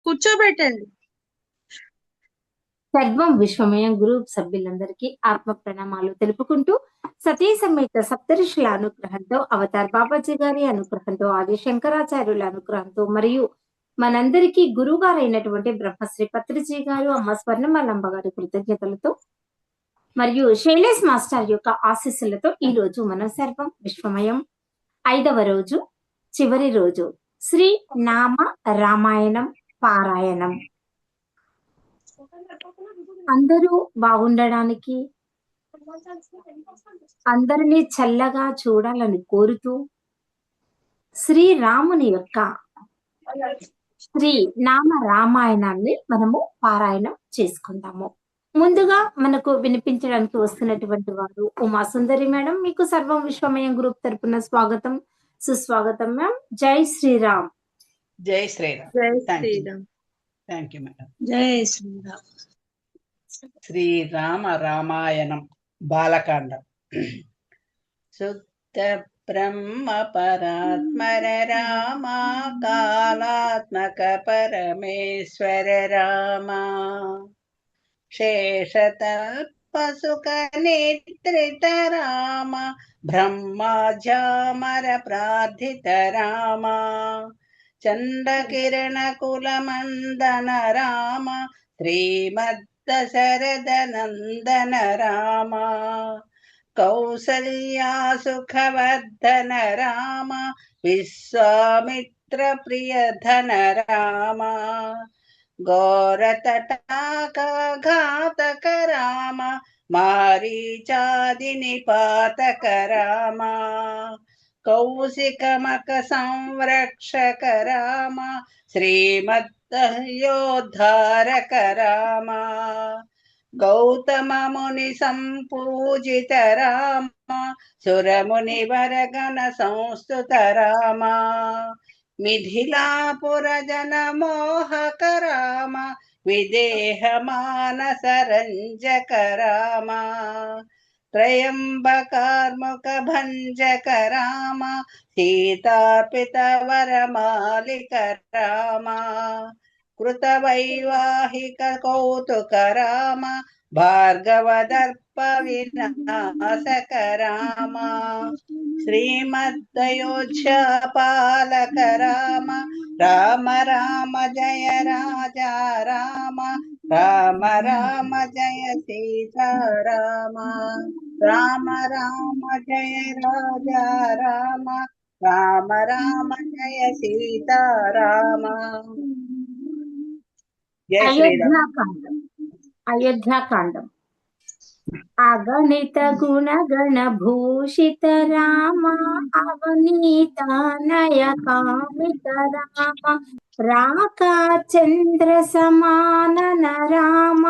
కూర్చోబెట్టండి. సర్వం విశ్వమయం గ్రూప్ సభ్యులందరికీ ఆత్మ ప్రణామాలు తెలుపుకుంటూ సతీ సమేత సప్తఋషుల అనుగ్రహంతో అవతార్ బాబాజీ గారి అనుగ్రహంతో ఆది శంకరాచార్యుల అనుగ్రహంతో మరియు మనందరికీ గురువుగారైనటువంటి బ్రహ్మశ్రీ పత్రిజీ గారు అమ్మ స్వర్ణమాలంబ గారి కృతజ్ఞతలతో మరియు శైలేష్ మాస్టర్ యొక్క ఆశీస్సులతో ఈ రోజు మనం సర్వం విశ్వమయం 5వ రోజు చివరి రోజు శ్రీ నామ రామాయణం పారాయణం. అందరూ బాగుండడానికి, అందరినీ చల్లగా చూడాలని కోరుతూ శ్రీరాముని యొక్క శ్రీ నామ రామాయణాన్ని మనము పారాయణం చేసుకుందాము. ముందుగా మనకు వినిపించడానికి వస్తున్నటువంటి వారు ఉమా సుందరి మేడం. మీకు సర్వం విశ్వమయం గ్రూప్ తరపున స్వాగతం, సుస్వాగతం మ్యామ్. జై శ్రీరామ్. జై శ్రీరామ్. జై శ్రీరామ్. Thank you madam. జై శ్రీరామ్. శ్రీరామ రామాయణం బాలకాండం. శుద్ధ బ్రహ్మ పరాత్మర రామ, కాళాత్మక పరమేశ్వర రామ, శేషతల్ప సుఖ నేత్రిత రామ, బ్రహ్మాజామర ప్రార్థిత రామ, చంద్రకిరణ కులమందన రామ, శ్రీమద్ దశరథ నందన రామ, కౌసల్యా సుఖవర్ధన రామ, విశ్వామిత్ర ప్రియధన రామ, ఘోరతటాక ఘాతక రామ, మారీచాది నిపాతక రామ, కౌశికమక సంరక్షక రామ, శ్రీమద్ యోద్ధారక రామ, గౌతమ ముని సంపూజిత రామ, సురముని వరగణ సంస్థుత రామ, మిథిలాపుర జన మోహక రామ, విదేహ మానస రంజక రామ, త్రయంబకార్ముక భంజక రామ, సీతాపిత వరమాలిక రామ, కృత వైవాహిక కౌతుక రామ, భార్గవదర్ప వినాశక రామ, శ్రీమద్దయోధ్య పాలక రామ, రామ రామ జయ రాజా రామ, రామ రామ జయ సీతారామ, రామ రామ జయ రాజా రామ, రామ రామ జయ సీతారామ. జయ శ్రీరామ్. అయోధ్యాకాండం. అగణిత గుణగణ భూషిత రామ, అవనీత నయ కామిత రామ, రాకా చంద్ర సమానన రామ,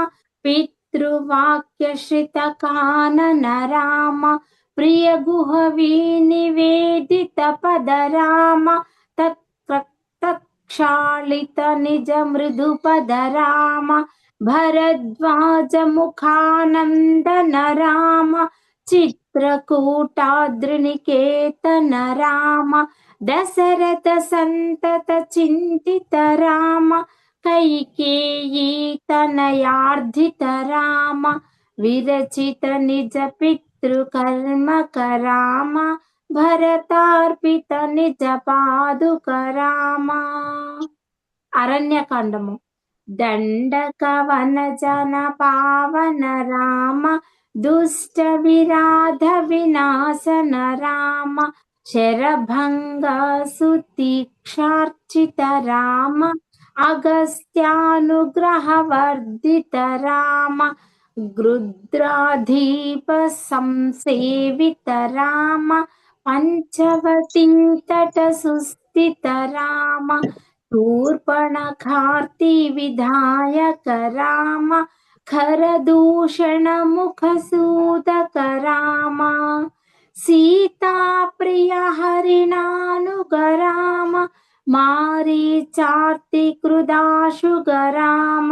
పితృవాక్య శ్రిత కానన రామ, ప్రియ గుహవీ నివేదిత పద రామ, తత్క్షాళిత నిజ మృదు పద రామ, భరద్వాజ ముఖానందన రామ, చిత్రకూటాద్రినికేతన రామ, దశరథ సంతత చింతిత రామ, కైకేయీ తనయార్ధిత రామ, విరచిత నిజ పితృకర్మక రామ, భరతార్పిత నిజ పాదుక రామ. అరణ్యకాండము. దండక వనజన పావన రామ, దుష్ట విరాధ వినాశన రామ, శరభంగ సుతీక్షార్చిత రామ, అగస్త్యానుగ్రహ వర్ధిత రామ, గృద్రాధీప సంసేవిత రామ, పంచవటీ తట సుస్థిత రామ, శూర్పణఖార్తి విధాయక రామ, ఖరదూషణ ముఖ సూదక రామ, సీతా ప్రియ హరిణానుగ రామ, మారీచార్తి కృదాశుగ రామ,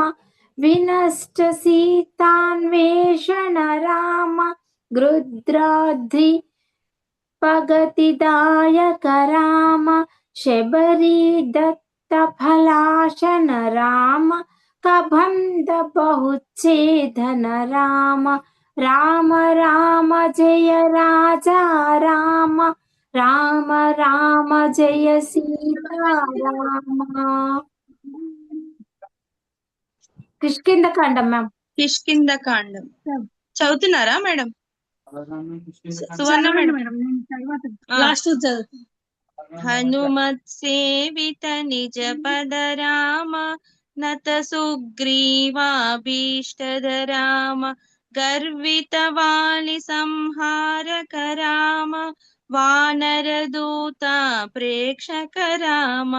వినష్ట సీతాన్వేషణ రామ, గృద్రాధి పగతిదాయక రామ, శబరీ దత్త फलाशन राम कबंध बहुच्छेदन राम राम राम जय राजा राम राम राम जय सीता राम కిష్కింధకాండం మ్యామ్ కిష్కింద కాండం చదువుతున్నారా మేడం? సువర్ణ మేడం. లాస్ట్ చదువు. హనుమత్ సేవిత నిజ పద రామ నత సుగ్రీవాభీష్టద రామ గర్విత వాలి సంహారక రామ వానర దూత ప్రేక్షక రామ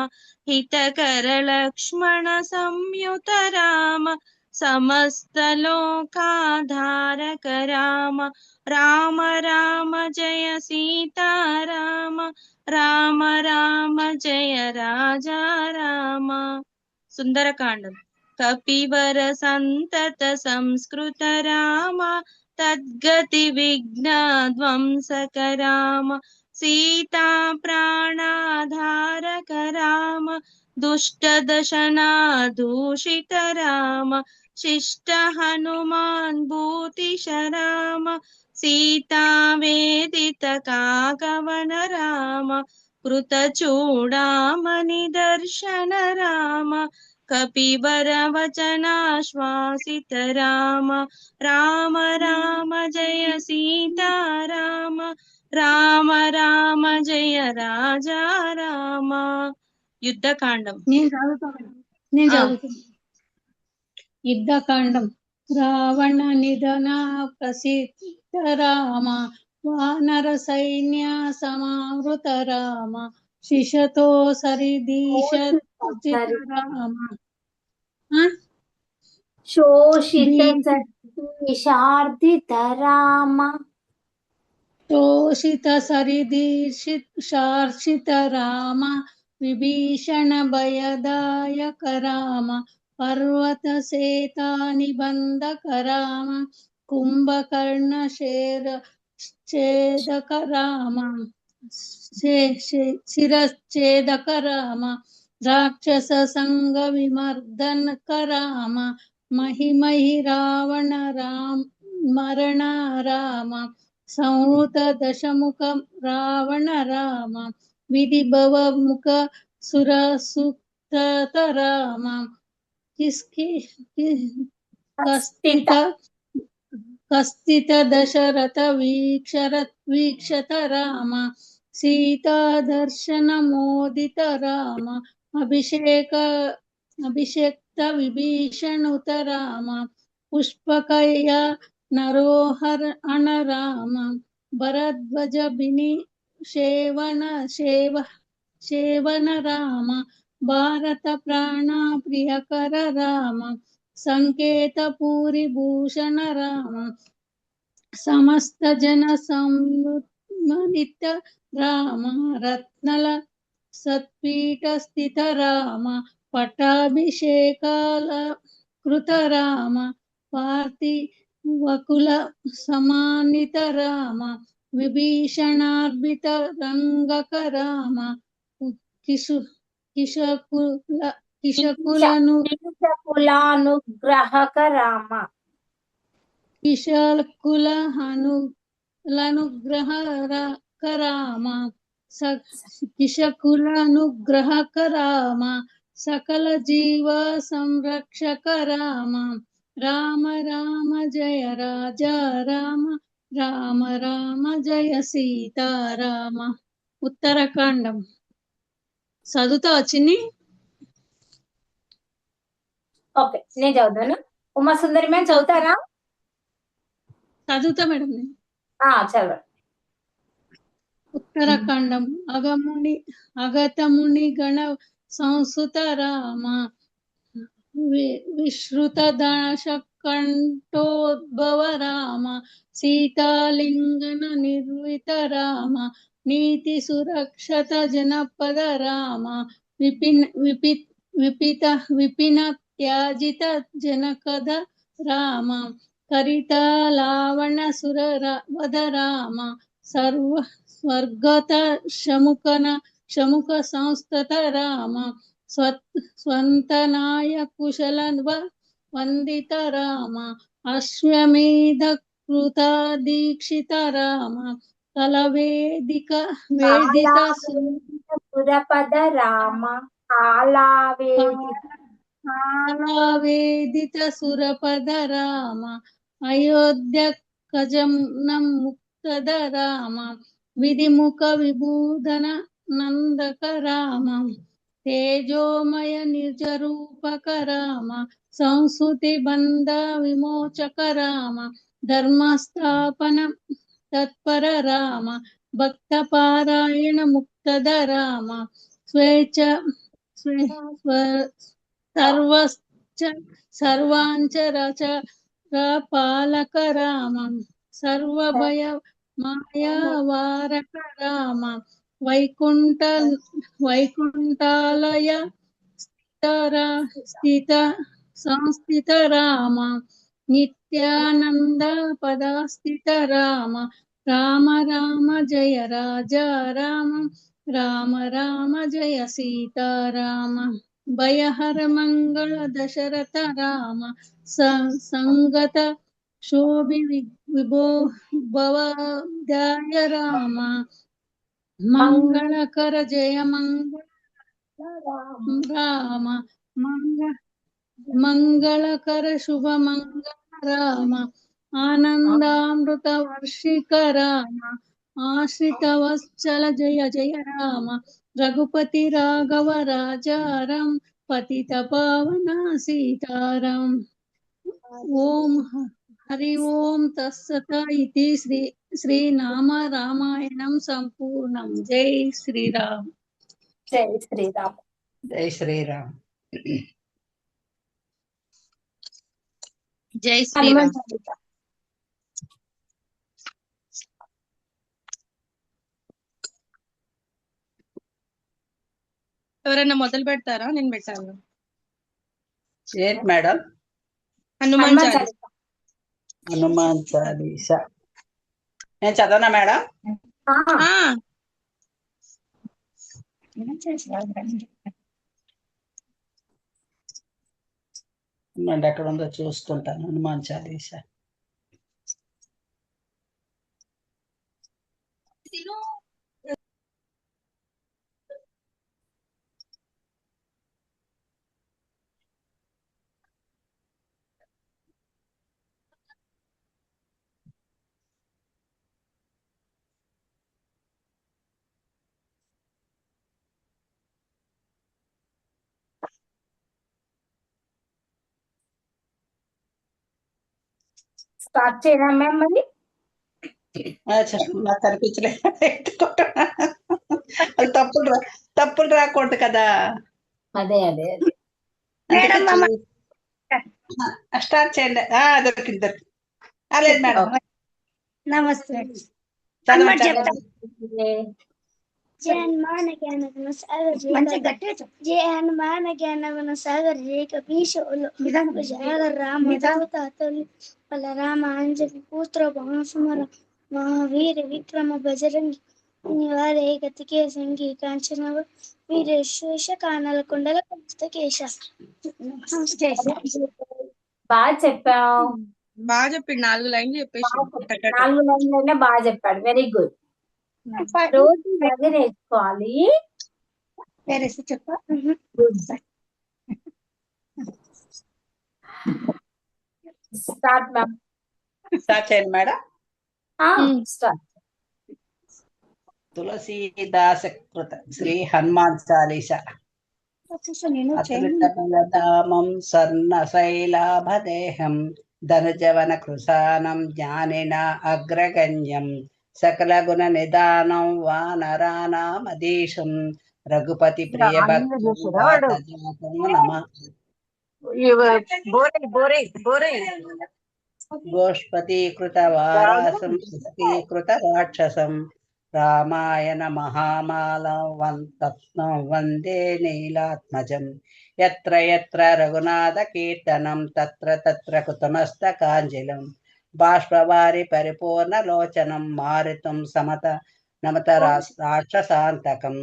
హితకర లక్ష్మణ సంయుత రామ సమస్త లోకాధారక రామ రామ రామ జయ సీతారామ రామ రామ జయ రాజా రామ. సుందరకాండం. కపివర సంతత సంస్కృత రామ తద్గతి విఘ్న ధ్వంసక రామ సీతా ప్రాణాధారక రామ దుష్ట దశనా దూషిత రామ శిష్ట హనుమాన్ భూతిశ రామ సీతా వేదిత కాకవన రామ కృత చూడామణి దర్శన రామ కపివర వచనాశ్వాసిత రామ రామ రామ జయ సీతారామ రామ రామ జయ రాజా రామ. యుద్ధకాండం. నేను చదువుతాను. యుద్ధకాండం. రావణ నిధన ప్రసిద్ధ రామ వానర సైన్య సమావృత రామ శిషతో సరిదీశ రామ శోషిత శార్దిత రామ తోషిత సరిదీర్షిత రామ విభీషణ భయదాయక రామ పర్వత సేతా నిబంధక రామ కుంభకర్ణ ఛేదక రామ శిరఛేదక రామ రాక్షస సంగ విమర్దనక రామ మహిమహి రావణ మరణ రామ సంవృత దశముఖ రావణ రామ విధి భవ ముఖ సురసుత రామ కస్థిత దశరథ వీక్షత రామ సీతా దర్శన మోదిత రామ అభిషేక్త విభీషణుత రామ పుష్పకయ నరోహర అణ రామ భరద్వజ బిని సేవన రామ భారత ప్రాణ ప్రియకర రామ సంకేత పూరి భూషణ రామ సమస్త జన సంయుత రామ రత్నల సత్పీఠ స్థిత రామ పట్టాభిషేకాల కృత రామ పార్థివకుల సమానిత రామ విభీషణార్భిత రంగక రామ కిశకులానుగ్రహక రామ కిశకులనుగ్రహక రామ కిశకులనుగ్రహక రామ సకల జీవ సంరక్షక రామ రామ రామ జయ రాజా రామ రామ రామ జయ సీతారామ. ఉత్తరాఖండం. చదువుతా వచ్చింది. ఓకే, నేను చదువుతాను. ఉమా సుందరి మేము చదువుతారా? చదువుతా మేడం. చదవండి. ఉత్తరాఖండం. అగతముని గణ సంస్కృత రామ విశ్రుత కంఠోద్భవ రామ సీతాలింగన నిర్విత రామ నీతి సురక్షత జనపద రామ విపిన త్యాజిత జనకద రామ కరిత లావణ సుర వద రామ స్వర్గత శముఖ సంస్థత రామ స్వంతనాయ కుశలన్వ వందిత రామ అశ్వమేధ కృత దీక్షిత రామ కలవేదిక వేదిత పురపద రామ వేదిత సురపద రామ అయోధ్య కజం ముక్తద రామ విధిముఖ విభూధన నందక రామ తేజోమయ నిజరూపక రామ సంస్కృతి బంధ విమోచక రామ ధర్మస్థాపన తత్పర రామ భక్త పారాయణ ముక్తద రామ స్వేచ్ఛ సర్వాంచరచ పాలక రామ సర్వభయ మాయావారక రామ వైకుంఠాలయ స్థిత సంస్థిత రామ నిత్యానంద పదాస్థిత రామ రామ రామ జయ రాజా రామ రామ రామ జయ సీతారామ భయహర మంగళ దశరథ రామ సంగత శోభి విభోదాయ రామ మంగళకర జయ మంగళ రామ మంగళకర శుభ మంగళ రామ ఆనందామృత వర్షిక రామ ఆశ్రిత వత్సల జయ జయ రామ రఘుపతి రాఘవ రాజారాం పతిత పావన సీతారాం ఓం హరి ఓం తత్సత ఇతి శ్రీనామ రామాయణం సంపూర్ణం జై శ్రీరామ్ జై శ్రీరామ్ జై శ్రీరామ్ జై శ్రీరామ్. ఎవరైనా మొదలు పెడతారా? నేను పెట్టాను. ఏంటి మేడం? హనుమాన్ చాలీసా. హనుమాన్ చాలీసా నేను చదవనా మేడం? ఎక్కడ ఉందో చూసుకుంటాను. హనుమాన్ చాలీసా స్టార్ట్ చేయరా మ్యామ్? మరి నాకు కనిపించలేదు. తప్పులు రాకూడదు కదా. అదే అదే స్టార్ట్ చేయండి. దొరికింది. లేదు మేడం. నమస్తే. జయ హనుమాన్ జ్ఞాన సాగర్ జయ హనుమాన్ జ్ఞాన సాగర్ జయ కపీశోలు సాగర్ రామ తాతలు బలరామ అంజలి పుత్ర భాసుమర మహావీర విక్రమ బజరంగి వారే గతికే సంగి కాంచన వీరేశేష కానాల కొండల పుస్తకేశ. బాగా చెప్పావు. బాగా చెప్పిండు. 4 లైన్లు చెప్పేసి 4 లైన్లైనా బాగా చెప్పాడు. Very good. రోజు ఇలాగే నేర్చుకోవాలి. చెప్ప స్టార్ట్ మ్యామ్. స్టార్ట్ చేయండి మేడం. స్టార్ట్. తులసీదాస కృత శ్రీ హనుమాన్ చాలీసా. అతులితమలధామం స్వర్ణశైలాభదేహం ధనుజవన కృశానం జ్ఞానిన అగ్రగణ్యం సకల గుణ నిదానం వానరానామధీశం రఘుపతి ప్రియ భక్తం నమ. గోష్పతీకృత వారాసం కృత రాక్షసం రామాయణ మహామాలం వందే నీలాత్మజం యత్ర యత్ర రఘునాథ కీర్తనం తత్ర తత్ర కృతమస్తకాంజలిం బాష్పవారి పరిపూర్ణ లోచనం మారుతం సమత నమత రాక్షసాంతకం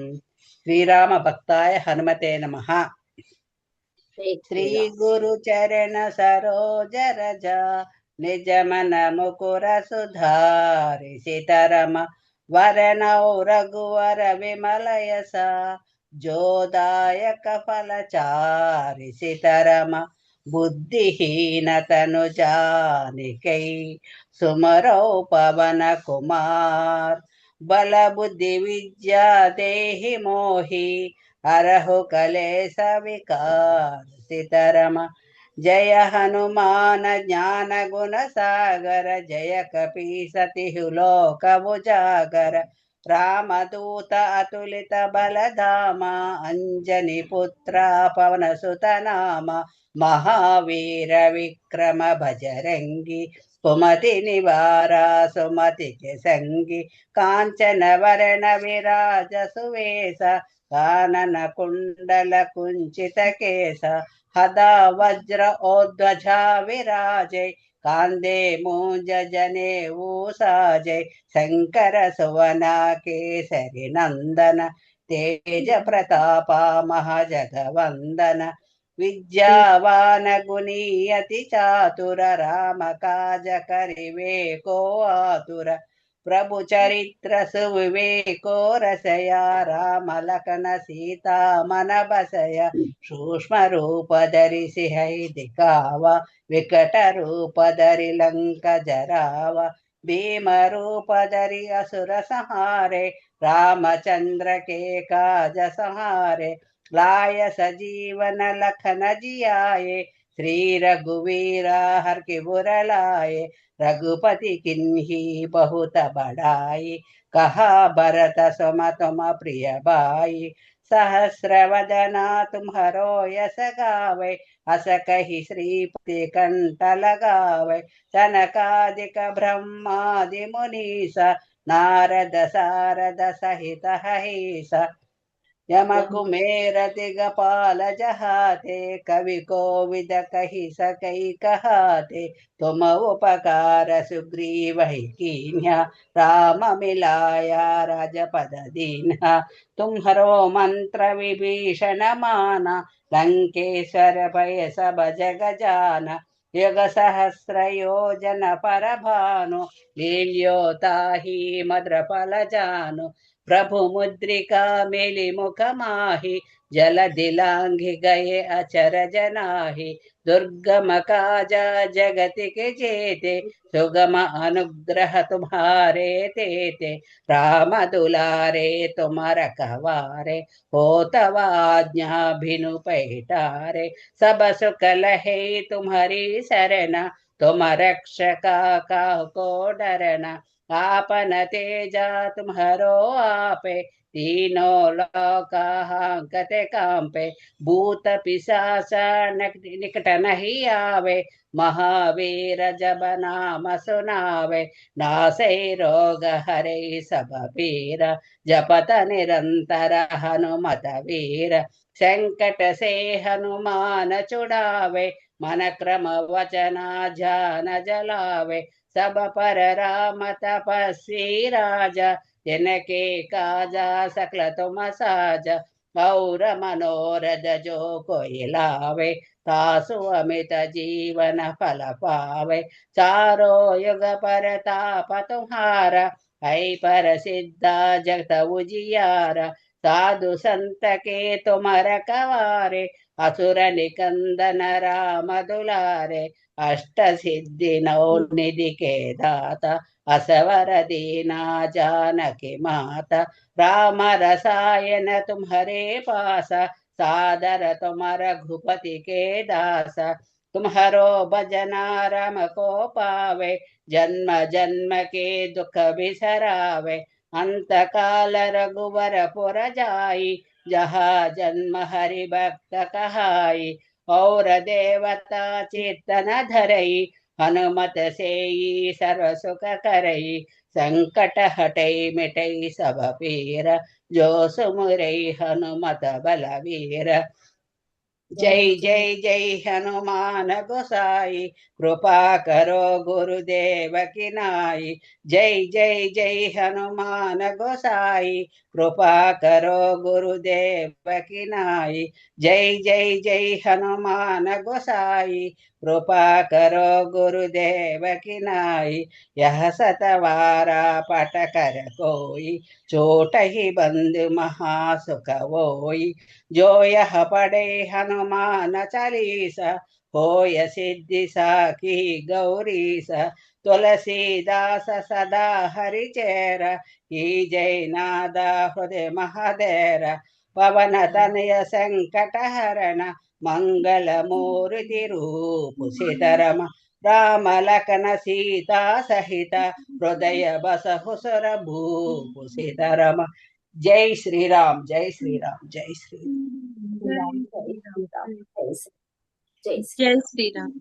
శ్రీరామ భక్తాయ హనుమతే నమః. శ్రీ గురు చరణ సరోజ రజ నిజ మన ముకుర సుధారి సీతారామ వరనౌ రఘువర విమలయస జోదాయక ఫలచారి సీతారామ బుద్ధిహీనతను జానికై సుమరౌ పవన కుమార్ బల బుద్ధి విద్యా దేహి మోహి అరహు కలేశ వికార సీతారామ జయ హనుమాన జ్ఞాన గుణ సాగర జయ కపీసతి లోక ఉజాగర రామదూత అతులిత బలధామ అంజని పుత్ర పవన సుత నామ మహావీర విక్రమ భజరంగి కుమతి నివార సుమతికి సంగి కాంచన వరణ విరాజ సువేశ కానన కుండల కుంచిత కేశ హదా వజ్ర ఓధ్వజ విరాజై కాందే మూంజ జనే ఊసాజై శంకర సువన కేసరి నందన తేజ ప్రతాప మహాజగవందన విద్యావాన గుణీయతి చాతుర రామ కాజ కరివే కో ఆతుర ప్రభు చరిత్ర సువివేకో రసయ రామ లఖన సీతా మన బసయ సూక్ష్మ రూప ధరిసి హై దికావ వికట రూప ధరి లంక జరావ భీమ రూప ధరి అసుర సంహారే రామచంద్ర के काज संहारे लाय सजीवन लखन जियाए श्री रघुवीरा हर के बुर लाए रघुपति किन्ही बहुत बड़ाई कहा भरत सम तुम प्रिय भाई सहस्र वदना तुम्हारो यस गावे अस कही श्रीपति कंठ लगावे सनकादिक ब्रह्मादि मुनीसा नारद सारद सहित हहीस यम कुमेर दिगपाल जहाते कवि कोविद कही सकई कहाते तुम उपकार सुग्रीव कीन्या राम मिलाया राजपद दीन्हा तुम्हरो मंत्र विभीषण माना लंकेश्वर भय सब जग जाना युग सहस्र योजन पर भानु लील्योताहि मद्र फल जानु प्रभु मुद्रिका मेलि मुख माहि जल दिलांघि गए अचर जनाहि दुर्गम काजा जगति के जेते सुगम अनुग्रह तुम्हारे तेते राम दुलारे तुम रखवारे हो तव आज्ञा बिनु पैठारे सब सुख लहे तुम्हारी शरण तुम रक्षका काहू डरना आपन तेजा तुम्हारो आपे तीनों लोका हांकते कांपे भूत पिशाच निकट नहीं आवे महावीर जब नाम सुनावे नासे रोग हरे सब पीर जपत निरंतर हनुमत वीर संकट से हनुमान छुड़ावे मन क्रम वचना ध्यान जलावे सब पर राम तपस्वी राजा जिनके काजा सकल तुम साजा और मनोरथ जो कोई लावे तासु अमित जीवन फल पावे चारों युग पर ताप तुम्हारा है पर सिद्धा जगत उजियारा साधु संत के तुम रखवारे असुर निकंदन राम दुलारे अष्ट सिद्धि नौ निधि के दाता असवर दीना जानकी माता राम रसायन तुम्हारे पासा सादर तुम रघुपति के दासा तुम्हारो भजना राम को पावे जन्म जन्म के दुख बिसरावे अंत काल रघुवर पुर जाई जहाँ जन्म हरि भक्त कहाई और देवता चेतन धरई हनुमत से सर्व सुख करई संकट हटई मिटई सब पीर जो सुमुरई हनुमत बलवीर जय जय जय हनुमान गोसाई, कृपा करो गुरुदेव की नाई। जय जय जय हनुमान गोसाई, कृपा करो गुरुदेव की नाई। जय जय जय हनुमान गोसाई, कृपा करो गुरुदेव की नाई। यह सतवारा पट कर कोई, चोट ही बंद महासुख होई। जो यह पढ़े हनुमान चालीसा, होय सिद्धि साखी गौरीसा। तुलसीदास सदा हरिचेरा, की जय नादा हृदय महादेरा। पवन तनय संकट हरण, मंगल मूर्ति रूप सीतरम। राम लखन सीता सहित, हृदय बसहु सुर भूप सीतरम। जय श्री राम, जय श्री राम, जय श्री राम। జై జై శ్రీరామ్.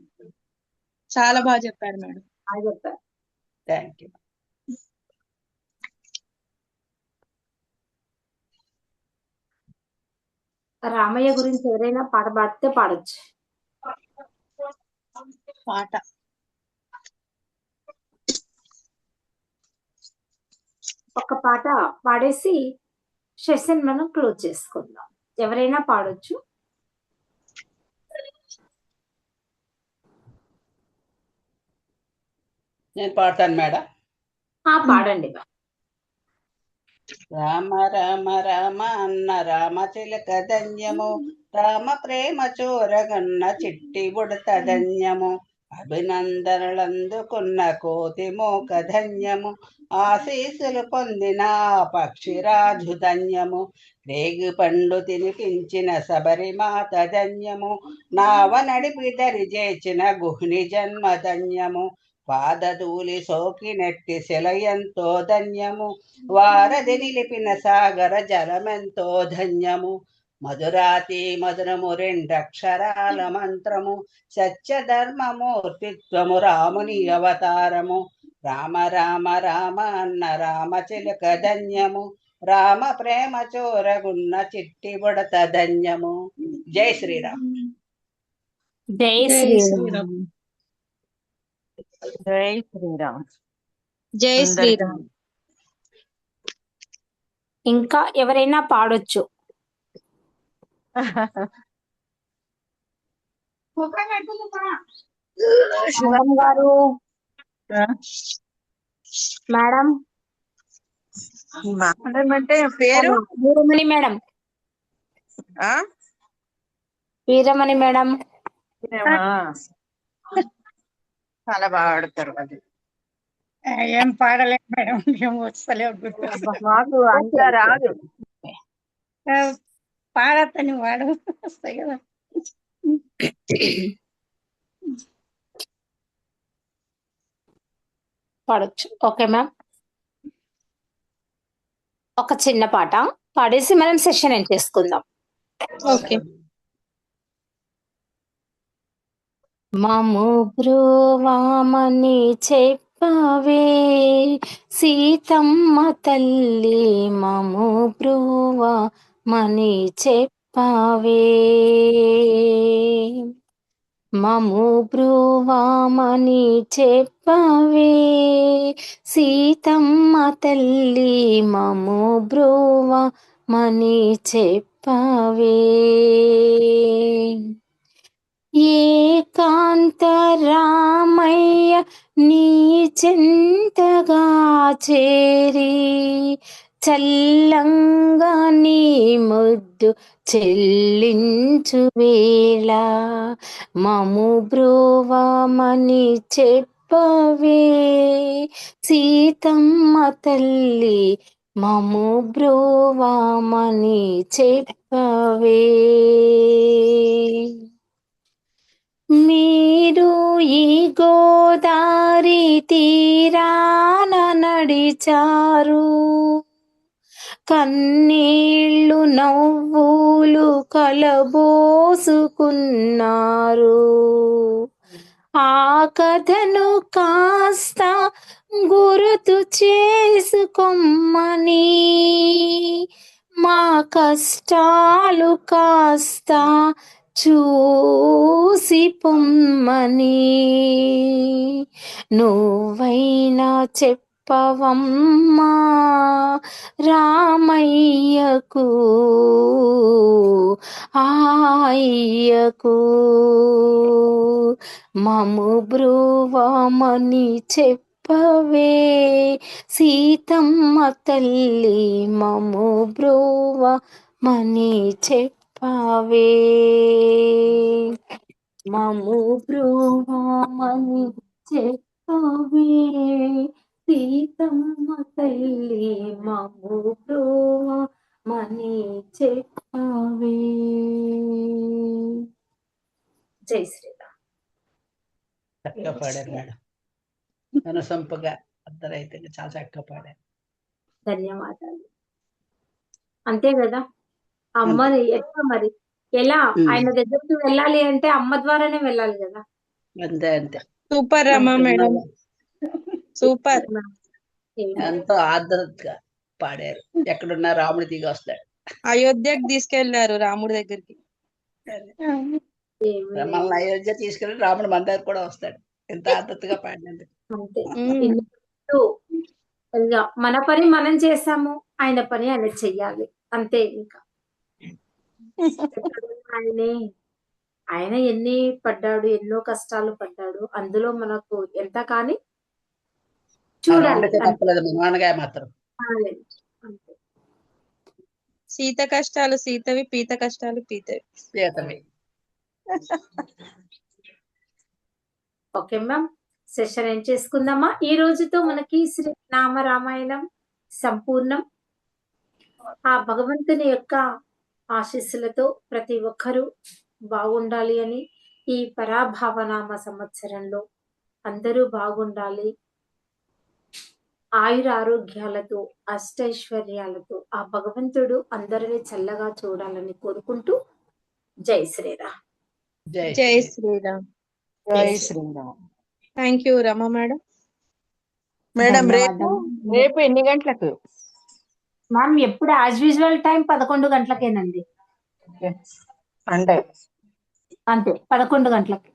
చాలా బాగా చెప్పారు మేడం. చెప్పారు. Thank you. రామయ్య గురించి ఎవరైనా పాట పాడితే పాడొచ్చు. పాట ఒక పాట పాడేసి సెషన్ మనం క్లోజ్ చేసుకుందాం. ఎవరైనా పాడొచ్చు. నేను పాడతాను మేడం. పాడండి. రామ రామ రామ అన్న రామ చిలక ధన్యము, రామ ప్రేమ చూరగన్న చిట్టి బుడత ధన్యము. అభినందనలందుకున్న కోతి మోక ధన్యము, ఆశీస్సులు పొందిన పక్షిరాజు ధన్యము. రేగు పండు తినిపించిన శబరిమాత ధన్యము, నావ నడిపి దరి చేసిన గుహ్ని జన్మ ధన్యము. పాదధూళి సోకినెట్టి శిలయంతో ధన్యము, వారధి నిలిపిన సాగర జలమెంతో ధన్యము. మధురాతి మధురము రెండక్షరాల మంత్రము, సత్యధర్మమూర్తిత్వము రాముని అవతారము. రామ రామ రామ అన్న రామ చిలక ధన్యము, రామ ప్రేమ చోరగున్న చిట్టి బుడత ధన్యము. జై శ్రీరామ్. జై శ్రీరామ్. జై శ్రీరామ్. జై శ్రీరామ్. ఇంకా ఎవరైనా పాడొచ్చు. మేడం గారు, మేడం అంటే పేరు వీరమణి మేడం. వీరమణి మేడం చాలా బాగా ఆడతారు. అది ఏం పాడలేదు మేడం, ఏం వస్తలేదు. మాకు అంతా రాదు. పాడతని వాడు వస్తాయి కదా. పాడొచ్చు. Okay ma'am. ఒక చిన్న పాట పాడేసి మనం సెషన్ ఎండ్ చేసుకుందాం. ఓకే. మము బ్రోవామని చెప్పవే సీతమ్మ తల్లి, మము బ్రోవామని చెప్పవే. మము బ్రోవామని చెప్పవే సీతమ్మ తల్లి, మము బ్రోవామని చెప్పవే. ఏకాంత రామయ్య నీ చెంతగా చేరి, చల్లంగా నీ ముద్దు చెల్లించు వేళ, మము బ్రోవామని చెప్పవే సీతమ్మ తల్లి, మము బ్రోవామని చెప్పవే. మీరు ఈ గోదారి తీరాన నడిచారు, కన్నీళ్ళు నవ్వులు కలబోసుకున్నారు. ఆ కథను కాస్త గుర్తు చేసుకోమని, మా కష్టాలు కాస్త చూసి పొమ్మని నువ్వైనా చెప్పవమ్మా రామయ్యకు ఆయకు మము బ్రువమని చెప్పవే సీతమ్మ తల్లి మము బ్రువమని చెప్పవే మము బ్రువమని చెప్పవే సీతమ్మ తల్లి మము బ్రువమని చెప్పవే. జై శ్రీరామ్. చక్కగా పాడారు మేడం, అనుసంపగా అర్థరైతే చాలా చక్కగా పాడారు. ధన్యవాదాలు. అంతే కదా, అమ్మని ఎట్లా మరి ఎలా ఆయన దగ్గరికి వెళ్ళాలి అంటే అమ్మ ద్వారానే వెళ్ళాలి కదా. అంతే అంతే. సూపర్ రమా మేడం, సూపర్. ఎంతో ఆర్ద్రతగా పాడారు. ఎక్కడున్నా రాముడు దిగి వస్తాడు. అయోధ్యకు తీసుకెళ్లారు రాముడి దగ్గరికి. మనల్ని అయోధ్య తీసుకెళ్ళి రాముడు మన దగ్గర కూడా వస్తాడు. ఎంత ఆర్ద్రతగా పాడినందుకు. అంతే. మన పని మనం చేసాము, ఆయన పని ఆయన చెయ్యాలి అంతే. ఇంకా ఆయన ఎన్ని పడ్డాడు, ఎన్నో కష్టాలు పడ్డాడు, అందులో మనకు ఎంత కానీ చూడాలి. మాత్రం సీత కష్టాలు సీతవి, పీత కష్టాలు పీతవి. ఓకే మ్యామ్, సెషన్ ఏం చేసుకుందామా? ఈ రోజుతో మనకి శ్రీ రామ రామాయణం సంపూర్ణం. ఆ భగవంతుని యొక్క ఆశీస్సులతో ప్రతి ఒక్కరూ బాగుండాలి అని, ఈ పరాభావనామ సంవత్సరంలో అందరూ బాగుండాలి, ఆయుర ఆరోగ్యాలతో అష్టైశ్వర్యాలతో ఆ భగవంతుడు అందరినీ చల్లగా చూడాలని కోరుకుంటూ జై శ్రీరామ్. జై శ్రీరామ్. జై Shriram. Thank you Rama madam. Madam రేపు ఎన్ని గంటలకు? మ్యామ్ ఎప్పుడు యాజ్ యూజువల్ టైం 11 గంటలకేనండి. అంటే అంతే 11 గంటలకి.